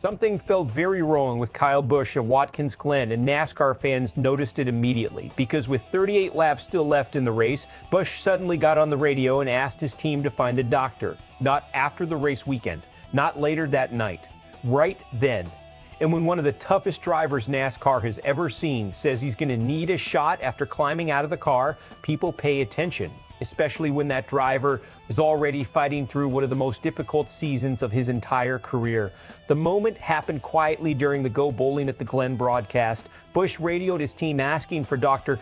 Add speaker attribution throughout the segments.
Speaker 1: Something felt very wrong with Kyle Busch at Watkins Glen, and NASCAR fans noticed it immediately because with 38 laps still left in the race, Busch suddenly got on the radio and asked his team to find a doctor. Not after the race weekend, not later that night, right then. And when one of the toughest drivers NASCAR has ever seen says he's going to need a shot after climbing out of the car, people pay attention, especially when that driver is already fighting through one of the most difficult seasons of his entire career. The moment happened quietly during the Go Bowling at the Glen broadcast. Busch radioed his team asking for Dr.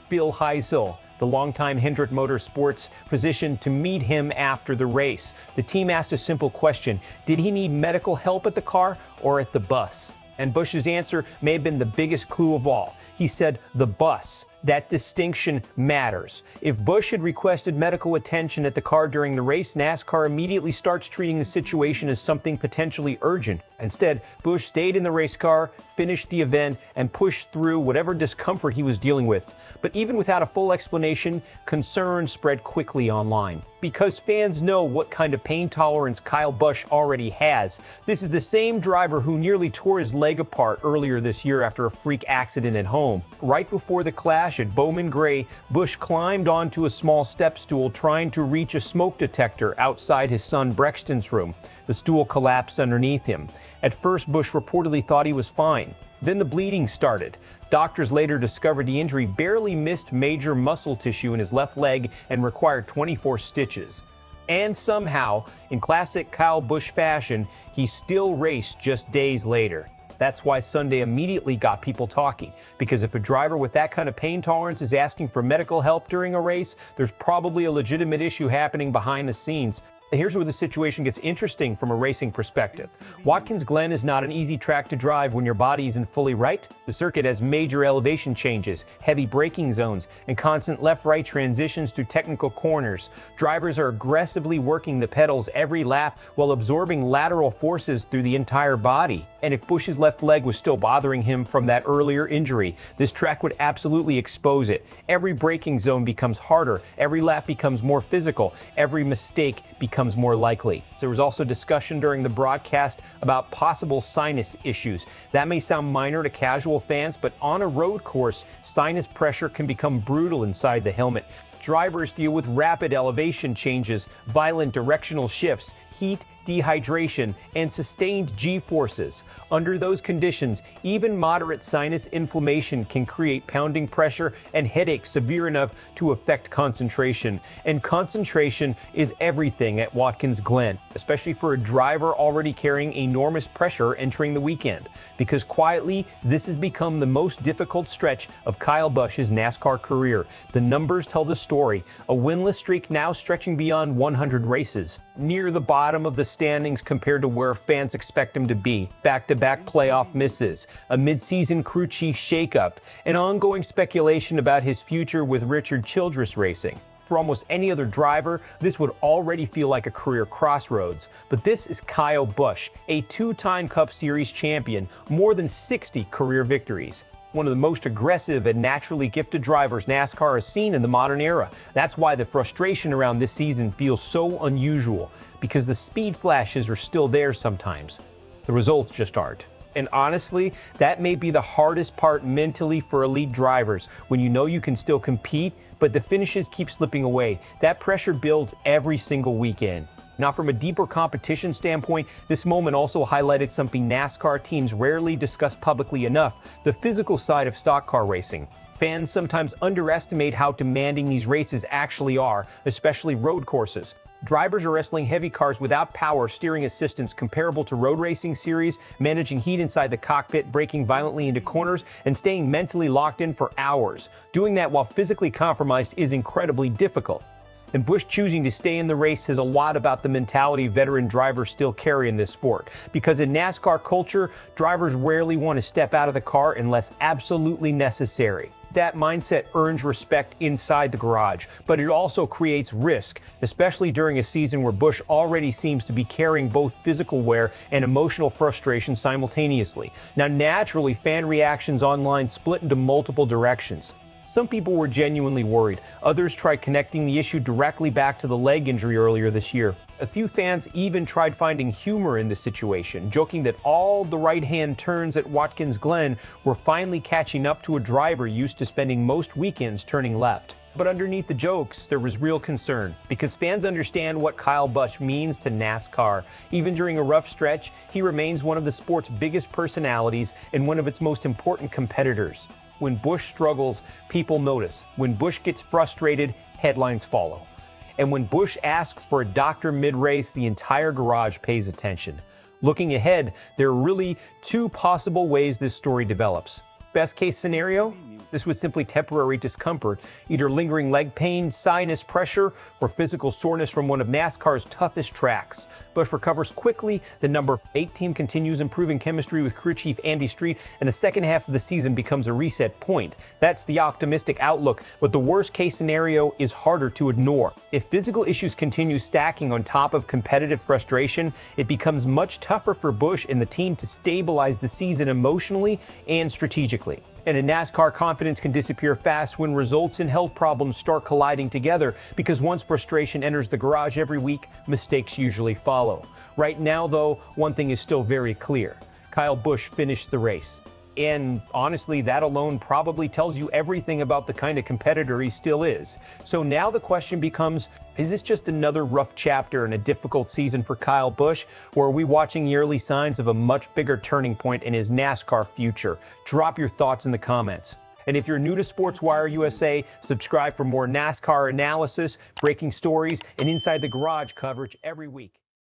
Speaker 1: Bill Heisel, the longtime Hendrick Motorsports physician, to meet him after the race. The team asked a simple question: did he need medical help at the car or at the bus? And Busch's answer may have been the biggest clue of all. He said, the bus. That distinction matters. If Busch had requested medical attention at the car during the race, NASCAR immediately starts treating the situation as something potentially urgent. Instead, Busch stayed in the race car, finished the event, and pushed through whatever discomfort he was dealing with. But even without a full explanation, concern spread quickly online. Because fans know what kind of pain tolerance Kyle Busch already has. This is the same driver who nearly tore his leg apart earlier this year after a freak accident at home. Right before the clash at Bowman Gray, Busch climbed onto a small step stool trying to reach a smoke detector outside his son Brexton's room. The stool collapsed underneath him. At first, Busch reportedly thought he was fine. Then the bleeding started. Doctors later discovered the injury barely missed major muscle tissue in his left leg and required 24 stitches. And somehow, in classic Kyle Busch fashion, he still raced just days later. That's why Sunday immediately got people talking, because if a driver with that kind of pain tolerance is asking for medical help during a race, there's probably a legitimate issue happening behind the scenes. Here's where the situation gets interesting from a racing perspective. Watkins Glen is not an easy track to drive when your body isn't fully right. The circuit has major elevation changes, heavy braking zones, and constant left-right transitions through technical corners. Drivers are aggressively working the pedals every lap while absorbing lateral forces through the entire body. And if Busch's left leg was still bothering him from that earlier injury, this track would absolutely expose it. Every braking zone becomes harder, every lap becomes more physical, every mistake becomes more likely. There was also discussion during the broadcast about possible sinus issues. That may sound minor to casual fans, but on a road course, sinus pressure can become brutal inside the helmet. Drivers deal with rapid elevation changes, violent directional shifts, heat, dehydration, and sustained G-forces. Under those conditions, even moderate sinus inflammation can create pounding pressure and headaches severe enough to affect concentration. And concentration is everything at Watkins Glen, especially for a driver already carrying enormous pressure entering the weekend. Because quietly, this has become the most difficult stretch of Kyle Busch's NASCAR career. The numbers tell the story. A winless streak now stretching beyond 100 races. Near the bottom of the standings compared to where fans expect him to be. Back-to-back playoff misses, a mid-season crew chief shakeup, and ongoing speculation about his future with Richard Childress Racing. For almost any other driver, this would already feel like a career crossroads. But this is Kyle Busch, a two-time Cup Series champion, more than 60 career victories. One of the most aggressive and naturally gifted drivers NASCAR has seen in the modern era. That's why the frustration around this season feels so unusual, because the speed flashes are still there sometimes. The results just aren't. And honestly, that may be the hardest part mentally for elite drivers, when you know you can still compete, but the finishes keep slipping away. That pressure builds every single weekend. Now, from a deeper competition standpoint, this moment also highlighted something NASCAR teams rarely discuss publicly enough: the physical side of stock car racing. Fans sometimes underestimate how demanding these races actually are, especially road courses. Drivers are wrestling heavy cars without power steering assistance comparable to road racing series, managing heat inside the cockpit, braking violently into corners, and staying mentally locked in for hours. Doing that while physically compromised is incredibly difficult. And Busch choosing to stay in the race says a lot about the mentality veteran drivers still carry in this sport. Because in NASCAR culture, drivers rarely want to step out of the car unless absolutely necessary. That mindset earns respect inside the garage, but it also creates risk, especially during a season where Busch already seems to be carrying both physical wear and emotional frustration simultaneously. Now, naturally, fan reactions online split into multiple directions. Some people were genuinely worried. Others tried connecting the issue directly back to the leg injury earlier this year. A few fans even tried finding humor in the situation, joking that all the right-hand turns at Watkins Glen were finally catching up to a driver used to spending most weekends turning left. But underneath the jokes, there was real concern, because fans understand what Kyle Busch means to NASCAR. Even during a rough stretch, he remains one of the sport's biggest personalities and one of its most important competitors. When Busch struggles, people notice. When Busch gets frustrated, headlines follow. And when Busch asks for a doctor mid-race, the entire garage pays attention. Looking ahead, there are really two possible ways this story develops. Best case scenario, this was simply temporary discomfort, either lingering leg pain, sinus pressure, or physical soreness from one of NASCAR's toughest tracks. Busch recovers quickly, the number 8 team continues improving chemistry with crew chief Andy Street, and the second half of the season becomes a reset point. That's the optimistic outlook, but the worst case scenario is harder to ignore. If physical issues continue stacking on top of competitive frustration, it becomes much tougher for Busch and the team to stabilize the season emotionally and strategically. And in NASCAR, confidence can disappear fast when results and health problems start colliding together, because once frustration enters the garage every week, mistakes usually follow. Right now, though, one thing is still very clear. Kyle Busch finished the race. And honestly, that alone probably tells you everything about the kind of competitor he still is. So now the question becomes, is this just another rough chapter in a difficult season for Kyle Busch, or are we watching early signs of a much bigger turning point in his NASCAR future? Drop your thoughts in the comments. And if you're new to Sportswire USA, subscribe for more NASCAR analysis, breaking stories, and inside the garage coverage every week.